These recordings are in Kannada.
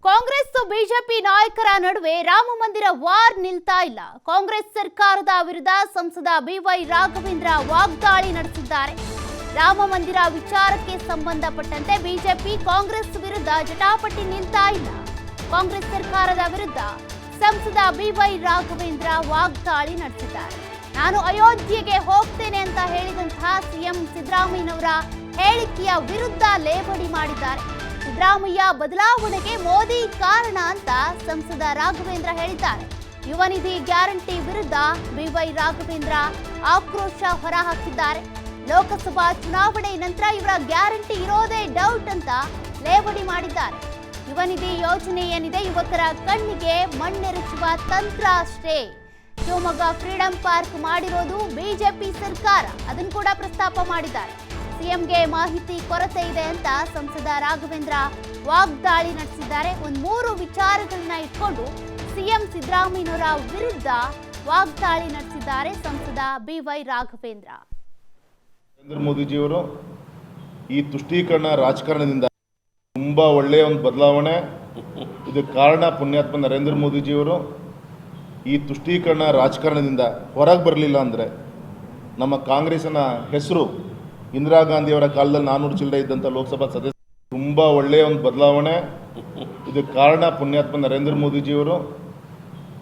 ಕಾಂಗ್ರೆಸ್ ಬಿಜೆಪಿ ನಾಯಕರ ನಡುವೆ ರಾಮ ಮಂದಿರ ವಾರ್ ನಿಲ್ತಾ ಇಲ್ಲ. ಕಾಂಗ್ರೆಸ್ ಸರ್ಕಾರದ ವಿರುದ್ಧ ಸಂಸದ ಬಿವೈ ರಾಘವೇಂದ್ರ ವಾಗ್ದಾಳಿ ನಡೆಸಿದ್ದಾರೆ. ರಾಮ ಮಂದಿರ ವಿಚಾರಕ್ಕೆ ಸಂಬಂಧಪಟ್ಟಂತೆ ಬಿಜೆಪಿ ಕಾಂಗ್ರೆಸ್ ವಿರುದ್ಧ ಜಟಾಪಟಿ ನಿಲ್ತಾ ಇಲ್ಲ. ಕಾಂಗ್ರೆಸ್ ಸರ್ಕಾರದ ವಿರುದ್ಧ ಸಂಸದ ಬಿವೈ ರಾಘವೇಂದ್ರ ವಾಗ್ದಾಳಿ ನಡೆಸಿದ್ದಾರೆ. ನಾನು ಅಯೋಧ್ಯೆಗೆ ಹೋಗ್ತೇನೆ ಅಂತ ಹೇಳಿದಂತಹ ಸಿಎಂ ಸಿದ್ದರಾಮಯ್ಯನವರ ಹೇಳಿಕೆಯ ವಿರುದ್ಧ ಲೇವಡಿ ಮಾಡಿದ್ದಾರೆ. ಸಿದ್ದರಾಮಯ್ಯ ಬದಲಾವಣೆಗೆ ಮೋದಿ ಕಾರಣ ಅಂತ ಸಂಸದ ರಾಘವೇಂದ್ರ ಹೇಳಿದ್ದಾರೆ. ಯುವ ನಿಧಿ ಗ್ಯಾರಂಟಿ ವಿರುದ್ಧ ಬಿವೈ ರಾಘವೇಂದ್ರ ಆಕ್ರೋಶ ಹೊರಹಾಕಿದ್ದಾರೆ. ಲೋಕಸಭಾ ಚುನಾವಣೆ ನಂತರ ಇವರ ಗ್ಯಾರಂಟಿ ಇರೋದೇ ಡೌಟ್ ಅಂತ ಲೇವಡಿ ಮಾಡಿದ್ದಾರೆ. ಯುವ ನಿಧಿ ಯೋಜನೆ ಏನಿದೆ ಯುವಕರ ಕಣ್ಣಿಗೆ ಮಣ್ಣೆರಚುವ ತಂತ್ರ ಅಷ್ಟೇ. ಶಿವಮೊಗ್ಗ ಫ್ರೀಡಂ ಪಾರ್ಕ್ ಮಾಡಿರೋದು ಬಿಜೆಪಿ ಸರ್ಕಾರ, ಅದನ್ನು ಕೂಡ ಪ್ರಸ್ತಾಪ ಮಾಡಿದ್ದಾರೆ. ಸಿಎಂಗೆ ಮಾಹಿತಿ ಕೊರತೆ ಇದೆ ಅಂತ ಸಂಸದ ರಾಘವೇಂದ್ರ ವಾಗ್ದಾಳಿ ನಡೆಸಿದ್ದಾರೆ. ಒಂದು 3 ವಿಚಾರಗಳನ್ನ ಇಟ್ಕೊಂಡು ಸಿಎಂ ಸಿದ್ದರಾಮಯ್ಯನವರ ವಿರುದ್ಧ ವಾಗ್ದಾಳಿ ನಡೆಸಿದ್ದಾರೆ ಸಂಸದ ಬಿವೈ ರಾಘವೇಂದ್ರ. ನರೇಂದ್ರ ಮೋದಿಜಿಯವರು ಈ ತುಷ್ಟೀಕರಣ ರಾಜಕಾರಣದಿಂದ ತುಂಬಾ ಒಳ್ಳೆಯ ಒಂದು ಬದಲಾವಣೆ. ಇದಕ್ಕೆ ಕಾರಣ ಪುಣ್ಯಾತ್ಮ ನರೇಂದ್ರ ಮೋದಿಜಿಯವರು ಈ ತುಷ್ಟೀಕರಣ ರಾಜಕಾರಣದಿಂದ ಹೊರಗೆ ಬರಲಿಲ್ಲ ಅಂದರೆ ನಮ್ಮ ಕಾಂಗ್ರೆಸ್ಸಿನ ಹೆಸರು ಇಂದಿರಾ ಗಾಂಧಿಯವರ ಕಾಲದಲ್ಲಿ 400 ಚಿಲ್ಲರೆ ಇದ್ದಂಥ ಲೋಕಸಭಾ ಸದಸ್ಯ ತುಂಬ ಒಳ್ಳೆಯ ಒಂದು ಬದಲಾವಣೆ. ಇದಕ್ಕೆ ಕಾರಣ ಪುಣ್ಯಾತ್ಮ ನರೇಂದ್ರ ಮೋದಿಜಿಯವರು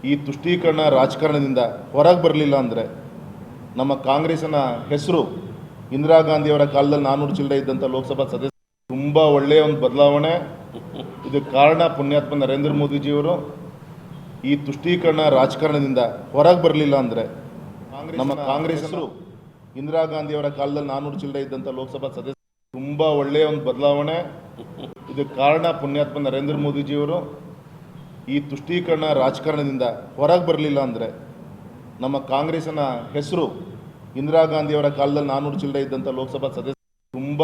ಈ ತುಷ್ಟೀಕರಣ ರಾಜಕಾರಣದಿಂದ ಹೊರಗೆ ಬರಲಿಲ್ಲ ಅಂದರೆ ನಮ್ಮ ಕಾಂಗ್ರೆಸ್ಸಿನ ಹೆಸರು ಇಂದಿರಾ ಗಾಂಧಿಯವರ ಕಾಲದಲ್ಲಿ 400 ಚಿಲ್ಲರೆ ಇದ್ದಂಥ ಲೋಕಸಭಾ ಸದಸ್ಯ ತುಂಬ ಒಳ್ಳೆಯ ಒಂದು ಬದಲಾವಣೆ. ಇದಕ್ಕೆ ಕಾರಣ ಪುಣ್ಯಾತ್ಮ ನರೇಂದ್ರ ಮೋದಿಜಿಯವರು ಈ ತುಷ್ಟೀಕರಣ ರಾಜಕಾರಣದಿಂದ ಹೊರಗೆ ಬರಲಿಲ್ಲ ಅಂದರೆ ನಮ್ಮ ಕಾಂಗ್ರೆಸ್ ಹೆಸರು ಇಂದಿರಾ ಗಾಂಧಿಯವರ ಕಾಲದಲ್ಲಿ 400 ಚಿಲ್ಲರೆ ಇದ್ದಂಥ ಲೋಕಸಭಾ ಸದಸ್ಯ ತುಂಬ ಒಳ್ಳೆಯ ಒಂದು ಬದಲಾವಣೆ. ಇದಕ್ಕೆ ಕಾರಣ ಪುಣ್ಯಾತ್ಮ ನರೇಂದ್ರ ಮೋದಿಜಿಯವರು ಈ ತುಷ್ಟೀಕರಣ ರಾಜಕಾರಣದಿಂದ ಹೊರಗೆ ಬರಲಿಲ್ಲ ಅಂದರೆ ನಮ್ಮ ಕಾಂಗ್ರೆಸ್ಸಿನ ಹೆಸರು ಇಂದಿರಾ ಗಾಂಧಿಯವರ ಕಾಲದಲ್ಲಿ 400 ಚಿಲ್ಲರೆ ಇದ್ದಂಥ ಲೋಕಸಭಾ ಸದಸ್ಯ ತುಂಬ